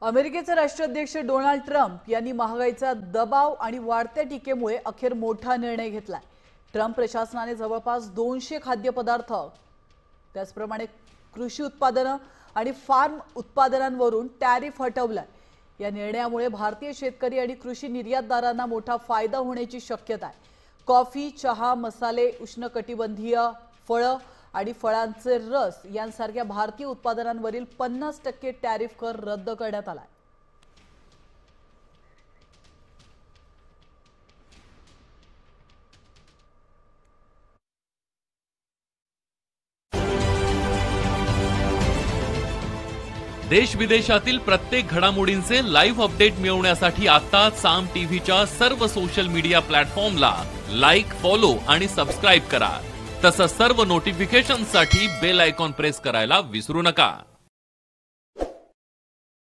अमेरिकेचे राष्ट्राध्यक्ष Donald Trump यांनी महागाईचा दबाव आणि वाढत्या टीकेमुळे अखेर मोठा निर्णय घेतलाय। ट्रम्प प्रशासनाने जवळपास 200 खाद्यपदार्थ त्याचप्रमाणे कृषी उत्पादने आणि फार्म उत्पादनांवरून टॅरिफ हटवलाय। या निर्णयामुळे भारतीय शेतकरी आणि कृषी निर्यातदारांना मोठा फायदा होण्याची शक्यता आहे। कॉफी, चहा, मसाले, उष्णकटिबंधीय फळे आणि फळांचे रस यांसारख्या भारतीय उत्पादनांवरील 50% टॅरिफ कर रद्द करण्यात आला आहे। देश विदेशातील प्रत्येक घडामोडींचे लाईव्ह अपडेट मिळवण्यासाठी आता साम टीव्हीच्या सर्व सोशल मीडिया प्लॅटफॉर्मला लाईक, फॉलो आणि सबस्क्राइब करा। तसंच सर्व नोटिफिकेशनसाठी बेल आयकॉन प्रेस करायला विसरू नका।